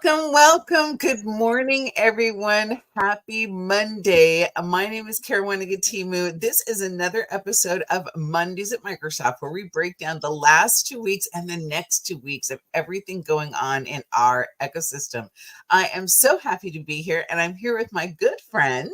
Welcome. Good morning, everyone. Happy Monday. My name is Karuana Gatimu. This is another episode of Mondays at Microsoft, where we break down the last 2 weeks and the next 2 weeks of everything going on in our ecosystem. I am so happy to be here, and I'm here with my good friend.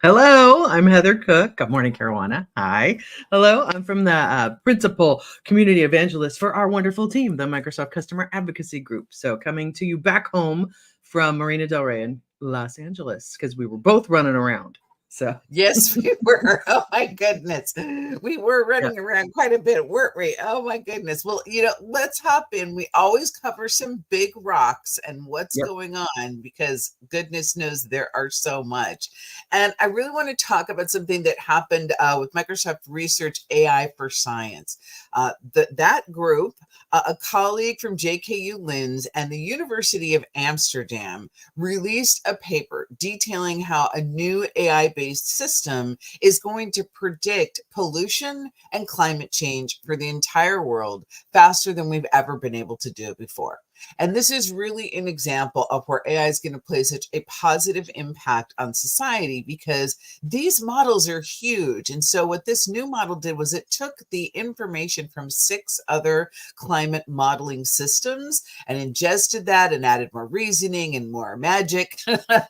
Hello, I'm Heather Cook. Good morning, Karuana. Hi. Hello, I'm from the Principal Community Evangelist for our wonderful team, the Microsoft Customer Advocacy Group. So coming to you back home from Marina Del Rey in Los Angeles, because we were both running around. So Yes, we were. Oh my goodness. We were yeah. running around quite a bit, weren't we? Oh my goodness. Well, let's hop in. We always cover some big rocks and what's Yep. going on because goodness knows there are so much. And I really want to talk about something that happened with Microsoft Research AI for Science. That group, a colleague from JKU Linz and the University of Amsterdam released a paper detailing how a new AI-based system is going to predict pollution and climate change for the entire world faster than we've ever been able to do it before. And this is really an example of where AI is going to play such a positive impact on society because these models are huge. And so what this new model did was it took the information from 6 other climate modeling systems and ingested that and added more reasoning and more magic,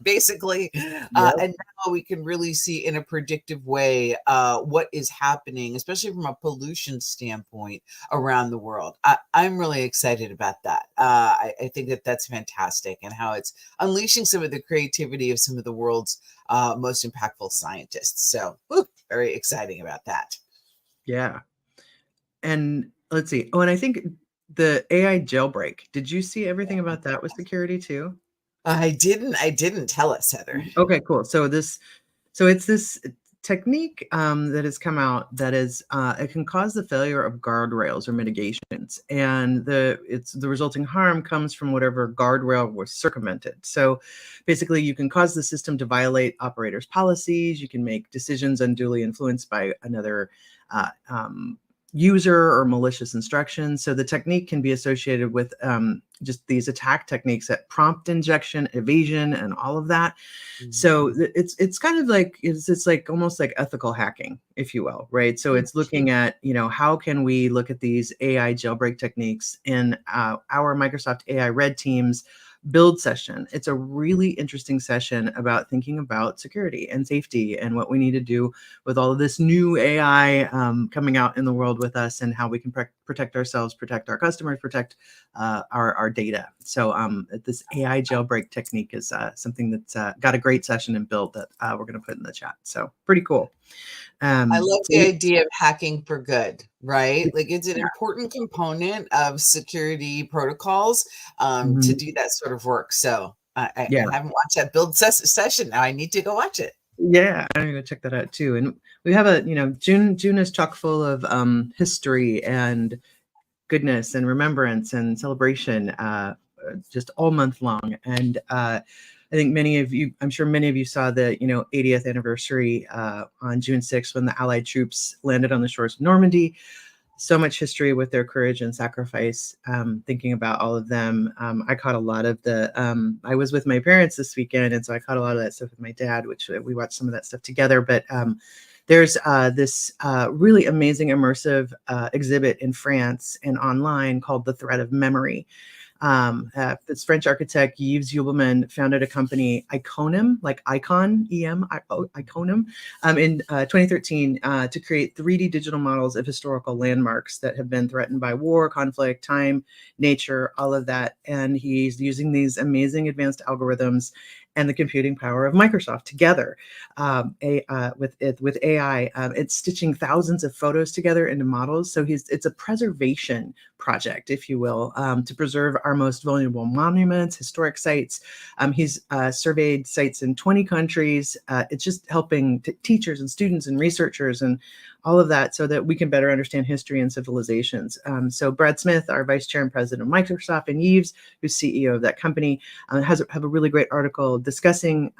basically. Yep. And now we can really see in a predictive way what is happening, especially from a pollution standpoint around the world. I'm really excited about that. I think that that's fantastic and how it's unleashing some of the creativity of some of the world's most impactful scientists. So very exciting about that. Yeah. And let's see. Oh, and I think the AI jailbreak. Did you see everything about that with security too? I didn't tell us, Heather. Okay, cool. So it's this technique that has come out that is it can cause the failure of guardrails or mitigations, and the resulting harm comes from whatever guardrail was circumvented. So basically, you can cause the system to violate operators' policies. You can make decisions unduly influenced by another user or malicious instructions. So the technique can be associated with just these attack techniques at prompt injection, evasion, and all of that. So it's kind of like it's like almost like ethical hacking, if you will, right? So it's looking at how can we look at these AI jailbreak techniques in our Microsoft AI Red Team's build session. It's a really interesting session about thinking about security and safety and what we need to do with all of this new AI coming out in the world with us and how we can protect ourselves, protect our customers, protect our data. So this AI jailbreak technique is something that's got a great session and build that we're going to put in the chat. So pretty cool. I love the idea of hacking for good, right? Like it's an important component of security protocols to do that sort of work. So I haven't watched that build session. Now I need to go watch it. Yeah, I'm gonna check that out too. And we have June is chock full of history and goodness and remembrance and celebration just all month long. And I think I'm sure many of you saw the 80th anniversary on June 6th when the Allied troops landed on the shores of Normandy. So much history with their courage and sacrifice, thinking about all of them. I caught a lot of I was with my parents this weekend, and so I caught a lot of that stuff with my dad, which we watched some of that stuff together. But there's this really amazing immersive exhibit in France and online called The Thread of Memory. This French architect Yves Jubelman founded a company, Iconim, like icon, Iconim, in 2013 to create 3D digital models of historical landmarks that have been threatened by war, conflict, time, nature, all of that. And he's using these amazing advanced algorithms and the computing power of Microsoft together with AI. It's stitching thousands of photos together into models. So it's a preservation project, if you will, to preserve our most vulnerable monuments, historic sites. He's surveyed sites in 20 countries. It's just helping teachers and students and researchers and all of that so that we can better understand history and civilizations. So Brad Smith, our vice chair and president of Microsoft, and Yves, who's CEO of that company, have a really great article discussing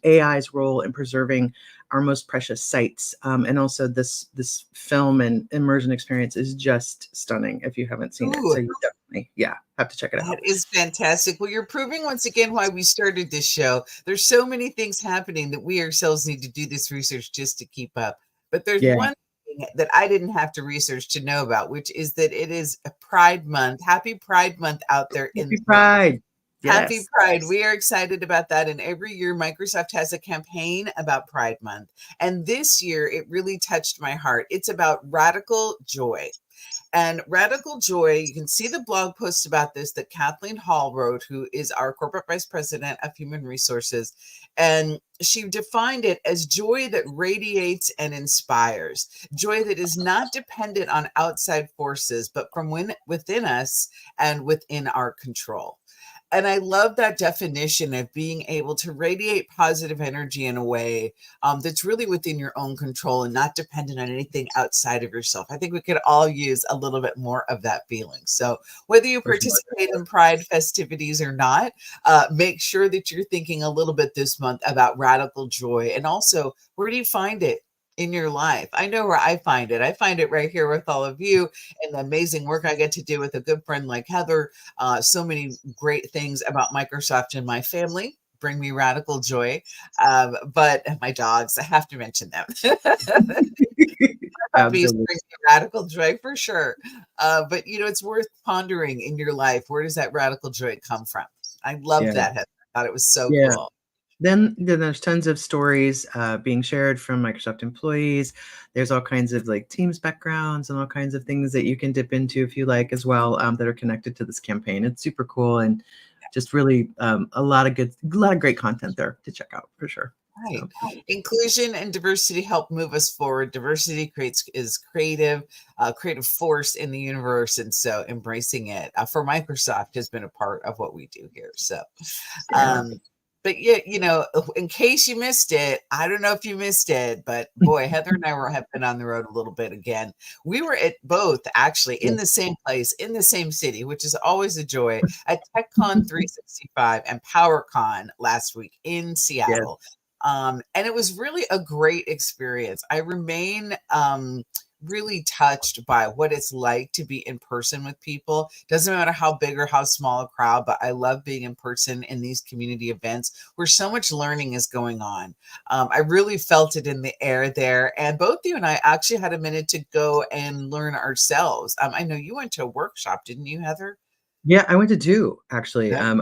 AI's role in preserving our most precious sites. And also this film and immersion experience is just stunning if you haven't seen it. So definitely. Yeah, have to check it That out. is fantastic. Well, you're proving once again why we started this show. There's so many things happening that we ourselves need to do this research just to keep up. But there's Yeah. one thing that I didn't have to research to know about, which is that it is a Pride Month. Happy Pride Month out there in Happy the world. Pride. Happy Yes. Pride. We are excited about that. And every year, Microsoft has a campaign about Pride Month. And this year, it really touched my heart. It's about radical joy. And radical joy, you can see the blog post about this that Kathleen Hall wrote, who is our corporate vice president of human resources. And she defined it as joy that radiates and inspires, joy that is not dependent on outside forces, but from within us and within our control. And I love that definition of being able to radiate positive energy in a way that's really within your own control and not dependent on anything outside of yourself. I think we could all use a little bit more of that feeling. So, whether you For sure. participate in Pride festivities or not, make sure that you're thinking a little bit this month about radical joy. And also, where do you find it in your life? I know where I find it. I find it right here with all of you and the amazing work I get to do with a good friend like Heather. So many great things about Microsoft and my family bring me radical joy. But my dogs, I have to mention them. Puppies Absolutely. bring me radical joy for sure. But it's worth pondering in your life. Where does that radical joy come from? I love Yeah. that, Heather. I thought it was so Yeah. cool. Then there's tons of stories being shared from Microsoft employees. There's all kinds of like Teams backgrounds and all kinds of things that you can dip into if you like as well, that are connected to this campaign. It's super cool and just really a lot of great content there to check out for sure. Right. So Inclusion and diversity help move us forward. Diversity is creative force in the universe, and so embracing it for Microsoft has been a part of what we do here. So, yeah. um, but yeah, in case you missed it, I don't know if you missed it, but boy, Heather and have been on the road a little bit again. We were at both actually in Yes. the same place, in the same city, which is always a joy at TechCon 365 and PowerCon last week in Yes. Seattle. And it was really a great experience. I remain really touched by what it's like to be in person with people. Doesn't matter how big or how small a crowd, but I love being in person in these community events where so much learning is going on. I really felt it in the air there. And both you and I actually had a minute to go and learn ourselves. I know you went to a workshop, didn't you, Heather? Yeah, I went to 2 actually. Yeah.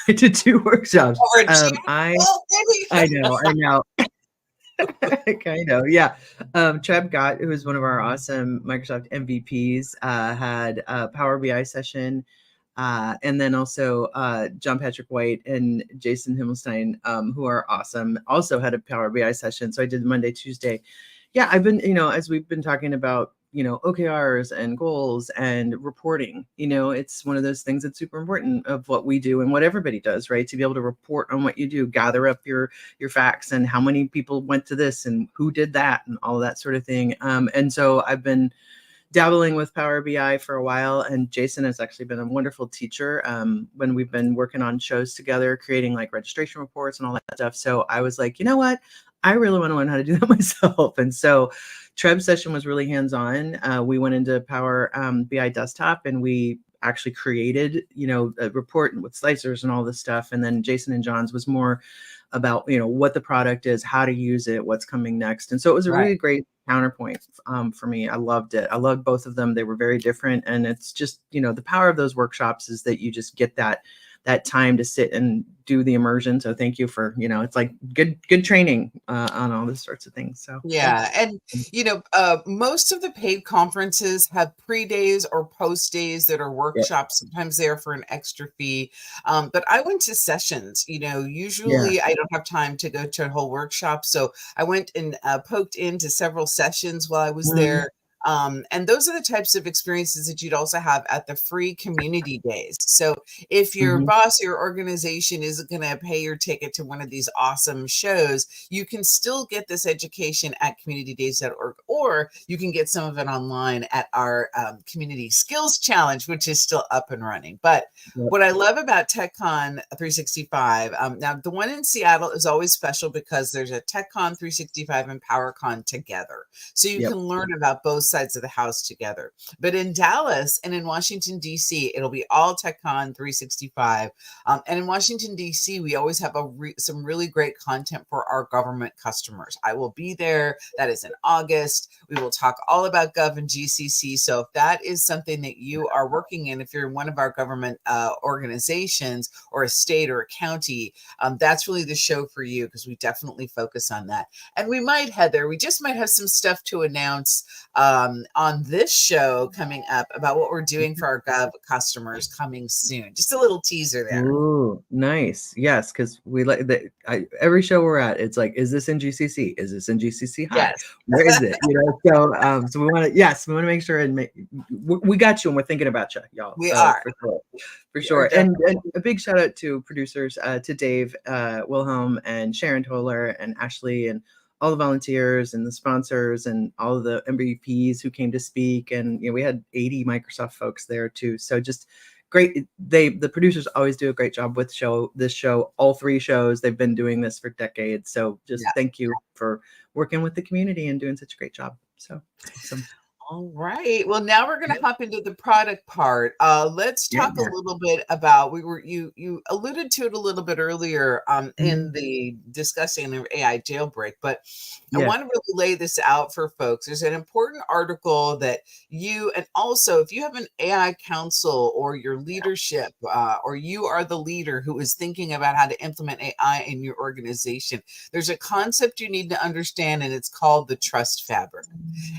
I did 2 workshops. Overachieving. Well, I maybe. know, I know. Kind of, yeah. Trev Gott, who was one of our awesome Microsoft MVPs, had a Power BI session, and then also John Patrick White and Jason Himmelstein, who are awesome, also had a Power BI session. So I did Monday, Tuesday. Yeah, I've been, as we've been talking about, OKRs and goals and reporting, it's one of those things that's super important of what we do and what everybody does, right? To be able to report on what you do, gather up your facts and how many people went to this and who did that and all of that sort of thing. And so I've been dabbling with Power BI for a while, and Jason has actually been a wonderful teacher when we've been working on shows together, creating like registration reports and all that stuff. So I was like, you know what? I really want to learn how to do that myself. And so Trev's session was really hands-on. We went into Power BI Desktop and we actually created, a report with slicers and all this stuff. And then Jason and John's was more about, what the product is, how to use it, what's coming next. And so it was a Right. really great counterpoint for me. I loved it. I loved both of them. They were very different. And it's just, the power of those workshops is that you just get that time to sit and do the immersion. So thank you for, it's like good training on all these sorts of things. So Yeah, and most of the paid conferences have pre-days or post-days that are yeah, workshops, sometimes there for an extra fee. But I went to sessions, yeah, usually I don't have time to go to a whole workshop. So I went and poked into several sessions while I was mhm, there. And those are the types of experiences that you'd also have at the free community days. So if your mhm, boss, your organization isn't going to pay your ticket to one of these awesome shows, you can still get this education at communitydays.org, or you can get some of it online at our community skills challenge, which is still up and running. But yep, what I love about TechCon 365, now the one in Seattle is always special because there's a TechCon 365 and PowerCon together. So you yep, can learn about both sides of the house together. But in Dallas and in Washington, D.C., it'll be all TechCon 365. And in Washington, D.C., we always have some really great content for our government customers. I will be there. That is in August. We will talk all about Gov and GCC. So if that is something that you are working in, if you're in one of our government organizations or a state or a county, that's really the show for you, because we definitely focus on that. And we might, Heather, we just might have some stuff to announce on this show coming up about what we're doing for our Gov customers coming soon. Just a little teaser there. Ooh, nice. Yes, because we like that. Every show we're at, it's like, is this in GCC? Is this in GCC High? Yes. Where is it? So we want to, yes, we want to make sure and we got you, and we're thinking about you, y'all. We So are. for sure. And a big shout out to producers, to Dave Wilhelm and Sharon Toller and Ashley and all the volunteers and the sponsors and all of the MVPs who came to speak. And we had 80 Microsoft folks there too. So just great. The producers always do a great job with this show, all 3 shows. They've been doing this for decades. So just thank you for working with the community and doing such a great job. So awesome. All right. Well, now we're going to hop into the product part. Let's talk a little bit about, you alluded to it a little bit earlier in the discussing of AI jailbreak, but I want to really lay this out for folks. There's an important article that and also if you have an AI council or your leadership, or you are the leader who is thinking about how to implement AI in your organization, there's a concept you need to understand, and it's called the trust fabric.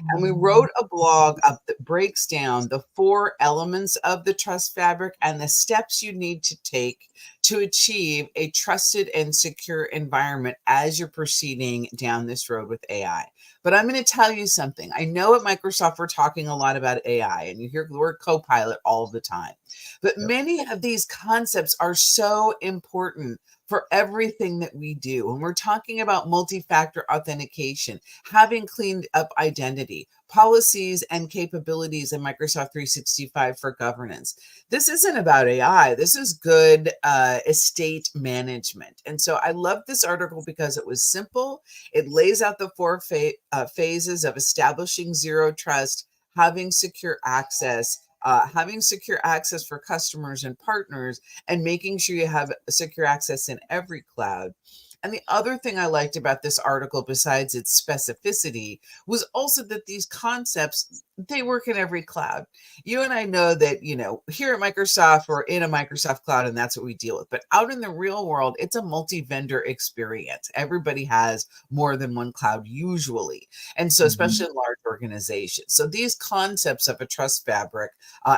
And we wrote a blog up that breaks down the 4 elements of the trust fabric and the steps you need to take to achieve a trusted and secure environment as you're proceeding down this road with AI. But I'm going to tell you something. I know at Microsoft, we're talking a lot about AI, and you hear the word Copilot all the time. But many of these concepts are so important for everything that we do. When we're talking about multi-factor authentication, having cleaned up identity, policies and capabilities in Microsoft 365 for governance. This isn't about AI. This is good estate management. And so I love this article because it was simple. It lays out the 4 phases of establishing zero trust, having secure access for customers and partners, and making sure you have secure access in every cloud. And the other thing I liked about this article, besides its specificity, was also that these concepts, they work in every cloud. You and I know that, here at Microsoft, we're in a Microsoft cloud, and that's what we deal with. But out in the real world, it's a multi-vendor experience. Everybody has more than one cloud usually. And so, especially in large organizations. So these concepts of a trust fabric,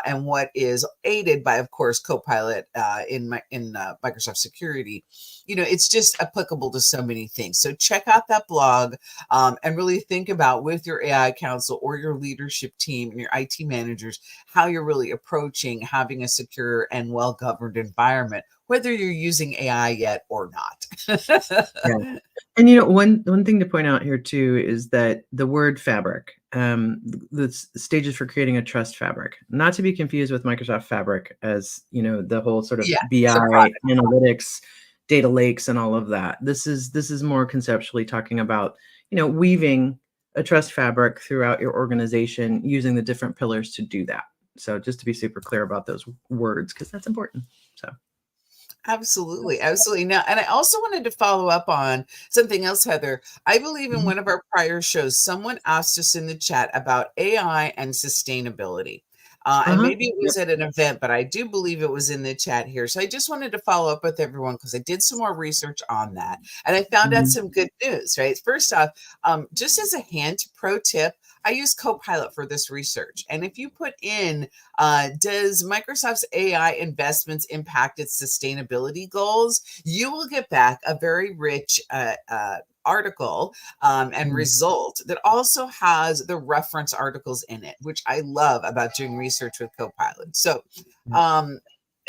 and what is aided by, of course, Copilot in Microsoft Security, it's just applicable to so many things. So check out that blog and really think about, with your AI council or your leadership team and your IT managers, how you're really approaching having a secure and well-governed environment, whether you're using AI yet or not. And one thing to point out here too is that the word fabric, the stages for creating a trust fabric, not to be confused with Microsoft Fabric, as the whole sort of BI analytics, data lakes, and all of that. This is more conceptually talking about weaving a trust fabric throughout your organization using the different pillars to do that. So just to be super clear about those words, because that's important. So. Absolutely. Absolutely. Now, and I also wanted to follow up on something else, Heather. I believe in one of our prior shows, someone asked us in the chat about AI and sustainability. And maybe it was at an event, but I do believe it was in the chat here. So I just wanted to follow up with everyone because I did some more research on that. And I found out some good news, right? First off, just as a hint, pro tip, I use Copilot for this research. And if you put in, does Microsoft's AI investments impact its sustainability goals, you will get back a very rich article and result that also has the reference articles in it, which I love about doing research with Copilot. So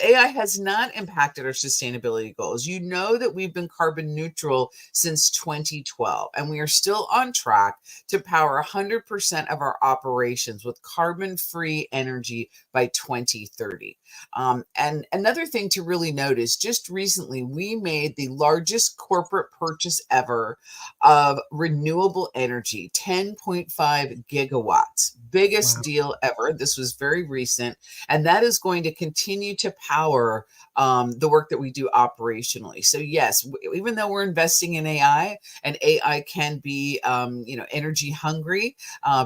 AI has not impacted our sustainability goals. You know that we've been carbon neutral since 2012, and we are still on track to power 100% of our operations with carbon-free energy by 2030. And another thing to really note is just recently we made the largest corporate purchase ever of renewable energy, 10.5 gigawatts. Biggest Wow. deal ever. This was very recent, and that is going to continue to power the work that we do operationally. So yes, even though we're investing in AI, and AI can be energy hungry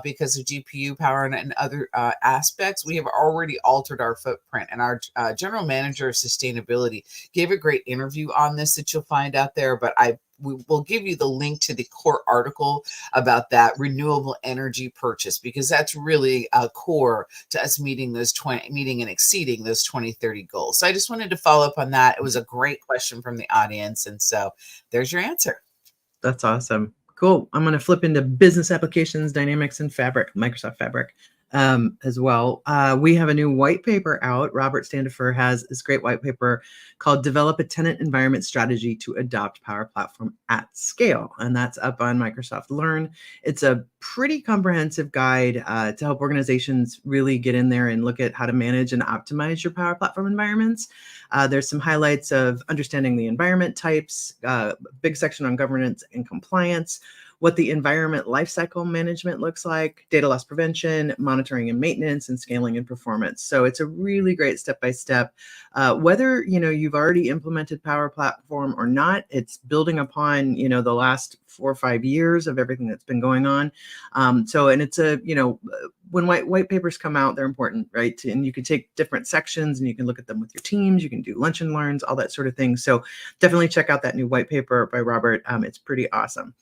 because of GPU power and other aspects, we have already altered our footprint. And our general manager of sustainability gave a great interview on this that you'll find out there. But we will give you the link to the core article about that renewable energy purchase, because that's really core to us meeting and exceeding those 2030 goals. So I just wanted to follow up on that. It was a great question from the audience, and so there's your answer. That's awesome. Cool. I'm going to flip into business applications, dynamics, and Fabric, Microsoft Fabric as well. We have a new white paper out. Robert Standifer has this great white paper called Develop a Tenant Environment Strategy to Adopt Power Platform at Scale. And that's up on Microsoft Learn. It's a pretty comprehensive guide to help organizations really get in there and look at how to manage and optimize your Power Platform environments. There's some highlights of understanding the environment types, big section on governance and compliance, what the environment lifecycle management looks like, data loss prevention, monitoring and maintenance, and scaling and performance. So it's a really great step-by-step. Whether you've already implemented Power Platform or not, it's building upon the last 4 or 5 years of everything that's been going on. And it's when white papers come out, they're important, right? And you can take different sections and you can look at them with your teams. You can do lunch and learns, all that sort of thing. So definitely check out that new white paper by Robert. It's pretty awesome.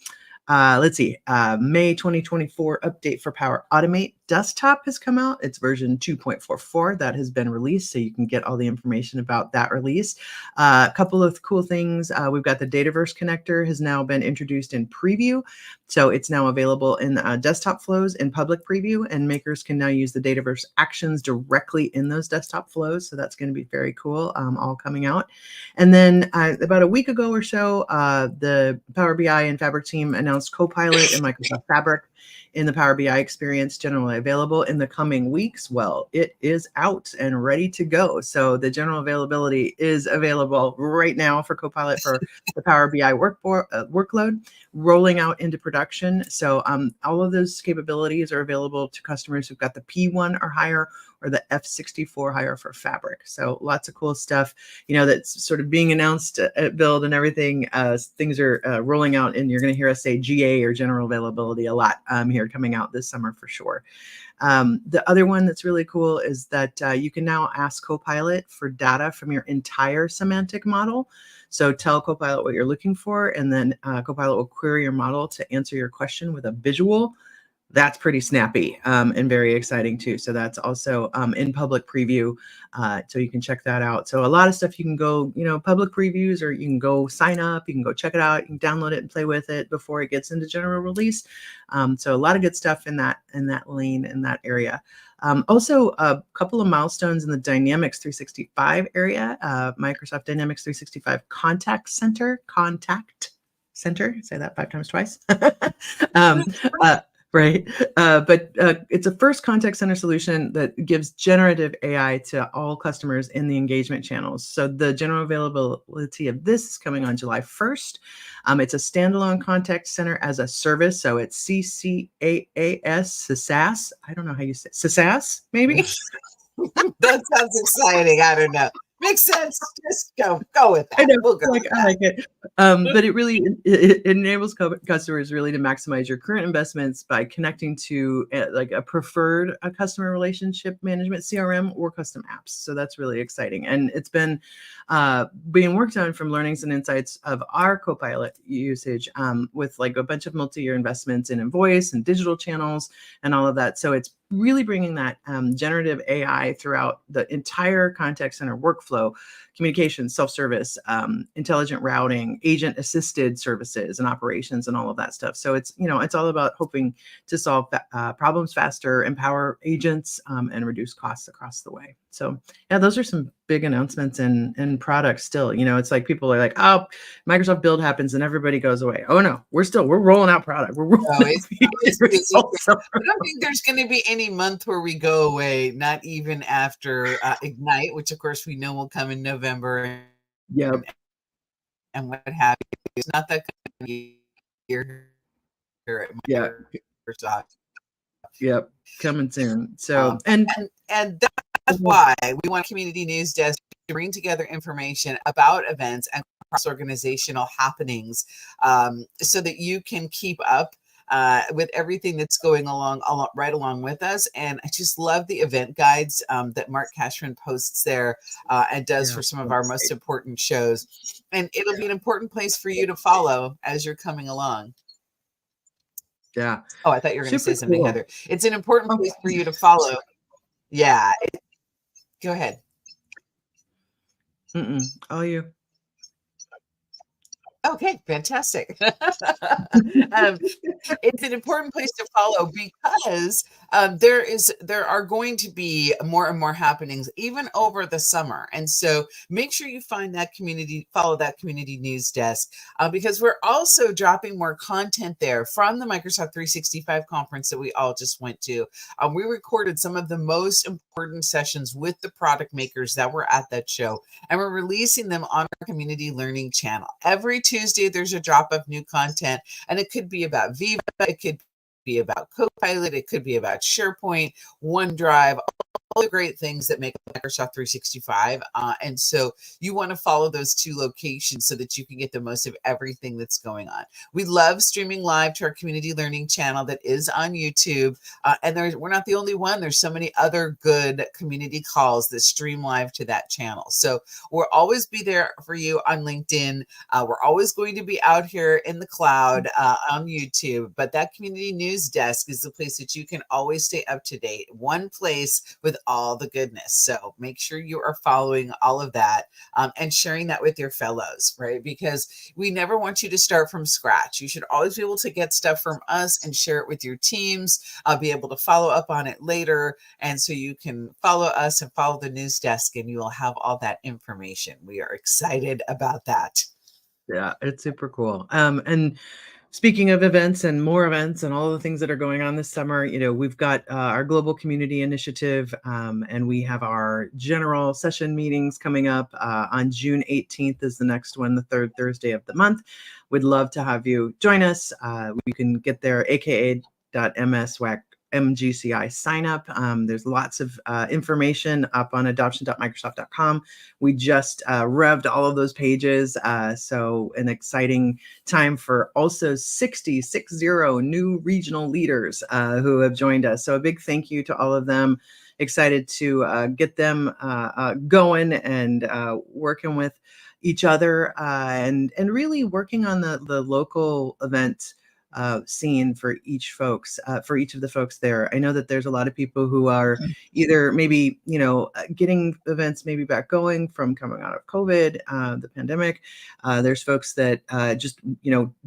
Let's see, May 2024 update for Power Automate Desktop has come out. It's version 2.44 that has been released, so you can get all the information about that release. A couple of cool things. We've got the Dataverse connector has now been introduced in preview. So it's now available in desktop flows in public preview, and makers can now use the Dataverse actions directly in those desktop flows. So that's going to be very cool, all coming out. And then about a week ago or so, the Power BI and Fabric team announced Copilot and Microsoft Fabric in the Power BI experience, generally available in the coming weeks. Well, it is out and ready to go. So the general availability is available right now for Copilot for the Power BI workload, rolling out into production. So all of those capabilities are available to customers who've got the P1 or higher, or the F64 higher for Fabric. So lots of cool stuff, that's sort of being announced at Build and everything. Things are rolling out, and you're going to hear us say GA or general availability a lot here coming out this summer for sure. The other one that's really cool is that you can now ask Copilot for data from your entire semantic model. So tell Copilot what you're looking for, and then Copilot will query your model to answer your question with a visual. That's pretty snappy and very exciting too. So that's also in public preview. So you can check that out. So a lot of stuff you can go, public previews, or you can go sign up, you can go check it out, you can download it and play with it before it gets into general release. So a lot of good stuff in that lane, in that area. Also, a couple of milestones in the Dynamics 365 area. Microsoft Dynamics 365 Contact Center, say that 5 times twice. Right. But it's a first contact center solution that gives generative AI to all customers in the engagement channels. So the general availability of this is coming on July 1st. It's a standalone contact center as a service. So it's CCaaS, I don't know how you say it. CCaaS, maybe? That sounds exciting. I don't know. Makes sense. Just go with that. I know, We'll go with I that. like it. But it really it enables customers really to maximize your current investments by connecting to like a preferred customer relationship management CRM or custom apps. So that's really exciting, and it's been being worked on from learnings and insights of our Copilot usage with like a bunch of multi-year investments in invoice and digital channels and all of that. So it's really bringing that generative AI throughout the entire contact center workflow, communication, self-service, intelligent routing, agent-assisted services and operations, and all of that stuff. So it's it's all about hoping to solve problems faster, empower agents, and reduce costs across the way. So yeah, those are some big announcements and products still. It's like people are like, oh, Microsoft Build happens and everybody goes away. Oh no, we're rolling out product. We're rolling It's busy. I out. don't think there's going to be any month where we go away, not even after Ignite, which of course we know will come in November. Yeah. And what have you. It's not that kind of year here at Yeah. Microsoft. Yep, coming soon. Um, So, and and that's why we want Community News Desk to bring together information about events and cross organizational happenings, so that you can keep up with everything that's going along right along with us. And I just love the event guides that Mark Cashman posts there and does yeah, for some of our most website. important shows. And it'll be an important place for you to follow as you're coming along. Yeah, Oh, I thought you were going to super say something, cool. Heather. It's an important Oh, place for you to follow. Yeah, go ahead. all you. Okay, fantastic. um, it's an important place to follow because there are going to be more and more happenings even over the summer, and so make sure you follow that community news desk because we're also dropping more content there from the Microsoft 365 conference that we all just went to. We recorded some of the most important sessions with the product makers that were at that show, and we're releasing them on our community learning channel every Tuesday. There's a drop of new content, and it could be about Viva, it could be about Copilot, it could be about SharePoint, OneDrive, all the great things that make Microsoft 365. And so you want to follow those two locations so that you can get the most of everything that's going on. We love streaming live to our community learning channel that is on YouTube. And we're not the only one. There's so many other good community calls that stream live to that channel. So we'll always be there for you on LinkedIn. We're always going to be out here in the cloud on YouTube. But that community news desk is the place that you can always stay up to date. One place with all the goodness. So make sure you are following all of that and sharing that with your fellows, right? Because we never want you to start from scratch. You should always be able to get stuff from us and share it with your teams, be able to follow up on it later. And so you can follow us and follow the news desk and you will have all that information. We are excited about that. Yeah, it's super cool. And speaking of events and more events and all the things that are going on this summer, we've got our global community initiative, and we have our general session meetings coming up on June 18th is the next one, the third Thursday of the month. We'd love to have you join us. You can get there, aka.mswac MGCI sign up. There's lots of information up on adoption.microsoft.com. We just revved all of those pages. So an exciting time for also 60 new regional leaders who have joined us. So a big thank you to all of them. Excited to get them going and working with each other and really working on the local event scene for each of the folks there. I know that there's a lot of people who are either maybe getting events maybe back going from coming out of COVID, the pandemic. There's folks that just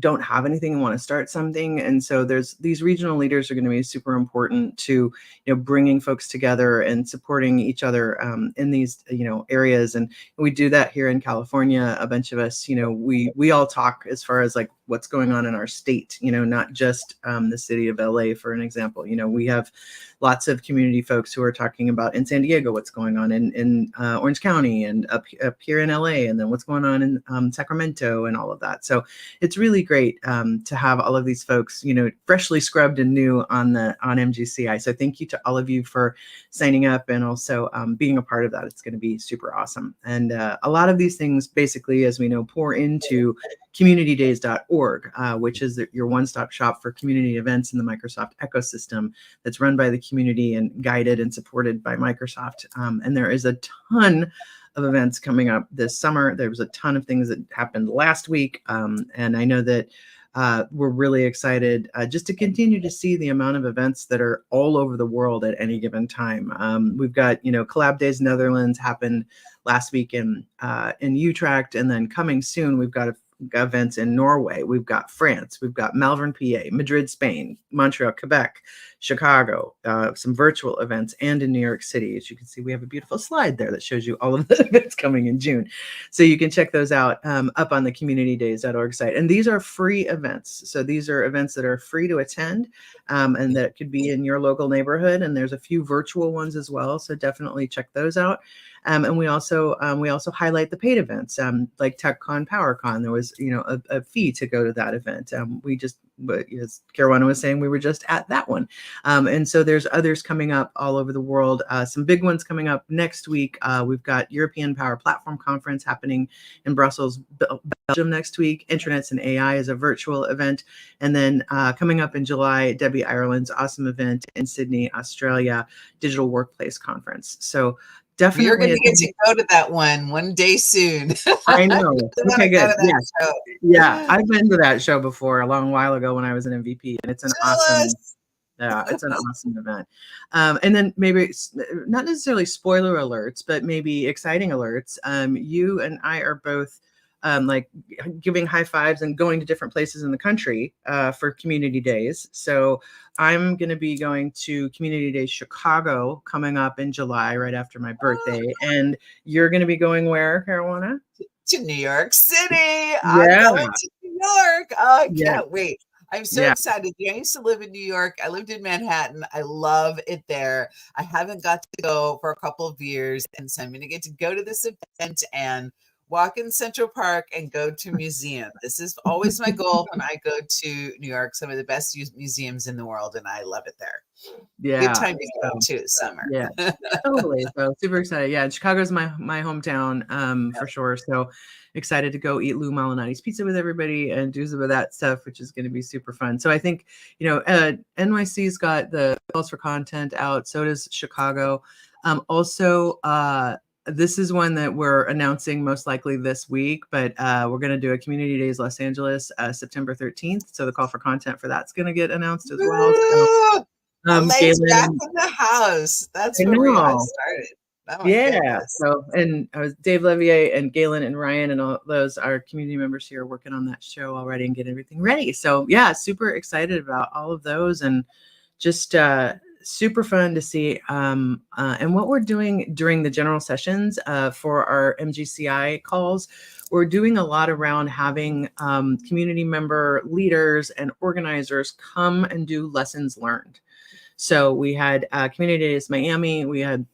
don't have anything and want to start something, and so there's these regional leaders are going to be super important to bringing folks together and supporting each other in these areas. And we do that here in California. A bunch of us, we all talk as far as like what's going on in our state, not just the city of LA, for an example. We have lots of community folks who are talking about in San Diego what's going on in Orange County and up here in LA, and then what's going on in Sacramento and all of that. So it's really great to have all of these folks, freshly scrubbed and new on MGCI. So thank you to all of you for signing up and also being a part of that. It's going to be super awesome. And a lot of these things, basically, as we know, pour into communitydays.org, which is your one-stop shop for community events in the Microsoft ecosystem that's run by the community and guided and supported by Microsoft. And there is a ton of events coming up this summer. There was a ton of things that happened last week. And I know that we're really excited just to continue to see the amount of events that are all over the world at any given time. We've got, Collab Days Netherlands happened last week in Utrecht, and then coming soon, we've got events in Norway, we've got France, we've got Malvern, PA, Madrid, Spain, Montreal, Quebec, Chicago, some virtual events, and in New York City. As you can see, we have a beautiful slide there that shows you all of the events coming in June. So you can check those out up on the communitydays.org site. And these are free events. So these are events that are free to attend and that could be in your local neighborhood. And there's a few virtual ones as well. So definitely check those out. And we also highlight the paid events, like TechCon, PowerCon. There was, a fee to go to that event. But as Caruana was saying, we were just at that one. And so there's others coming up all over the world. Some big ones coming up next week. We've got European Power Platform Conference happening in Brussels, Belgium next week. Internets and AI is a virtual event. And then coming up in July, Debbie Ireland's awesome event in Sydney, Australia, Digital Workplace Conference. So definitely. You're going to get to go to that one day soon. I know. Okay, good. Yeah. Show. Yeah. I've been to that show before a long while ago when I was an MVP, and it's an awesome event. And then maybe not necessarily spoiler alerts, but maybe exciting alerts. You and I are both like giving high fives and going to different places in the country for community days. So I'm going to be going to Community Day Chicago coming up in July, right after my birthday. And you're going to be going where, Caruana? To New York City. I'm going to New York. Oh, I can't wait. I'm so excited. I used to live in New York. I lived in Manhattan. I love it there. I haven't got to go for a couple of years. And so I'm going to get to go to this event and walk in Central Park and go to a museum. This is always my goal when I go to New York, some of the best museums in the world, and I love it there. Yeah. Good time to go too, summer. Yeah, totally. So super excited. Yeah, Chicago's my hometown for sure. So excited to go eat Lou Malinotti's pizza with everybody and do some of that stuff, which is going to be super fun. So I think, NYC's got the calls for content out. So does Chicago. Also, this is one that we're announcing most likely this week, but we're going to do a Community Days Los Angeles, September 13th. So the call for content for that's going to get announced as well. So, LA's back in the house. That's where we got started. Oh goodness. So, and Dave Levier and Galen and Ryan and all those are community members here working on that show already and getting everything ready. So yeah, super excited about all of those and just super fun to see. And what we're doing during the general sessions for our MGCI calls, we're doing a lot around having community member leaders and organizers come and do lessons learned. So we had Community Days Miami. We had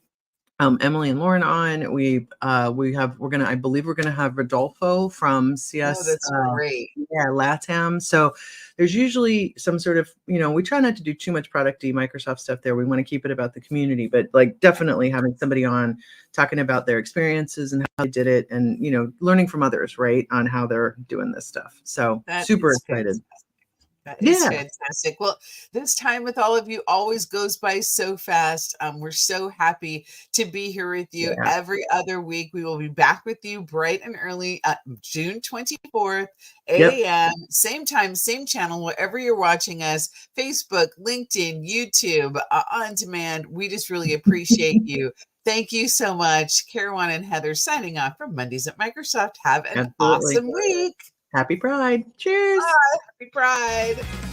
Emily and Lauren on. I believe we're gonna have Rodolfo from CS. Oh, that's great. Yeah, LATAM. So there's usually some sort of, we try not to do too much product-y Microsoft stuff there. We want to keep it about the community, but like definitely having somebody on talking about their experiences and how they did it and, learning from others, right, on how they're doing this stuff. So super excited. Fantastic. That is fantastic. Well, this time with all of you always goes by so fast. We're so happy to be here with you every other week. We will be back with you bright and early, June 24th, 8 a.m., same time, same channel, wherever you're watching us, Facebook, LinkedIn, YouTube, on demand. We just really appreciate you. Thank you so much. Caruana and Heather signing off from Mondays at Microsoft. Have an awesome week. Happy Pride. Cheers. Bye. Happy Pride.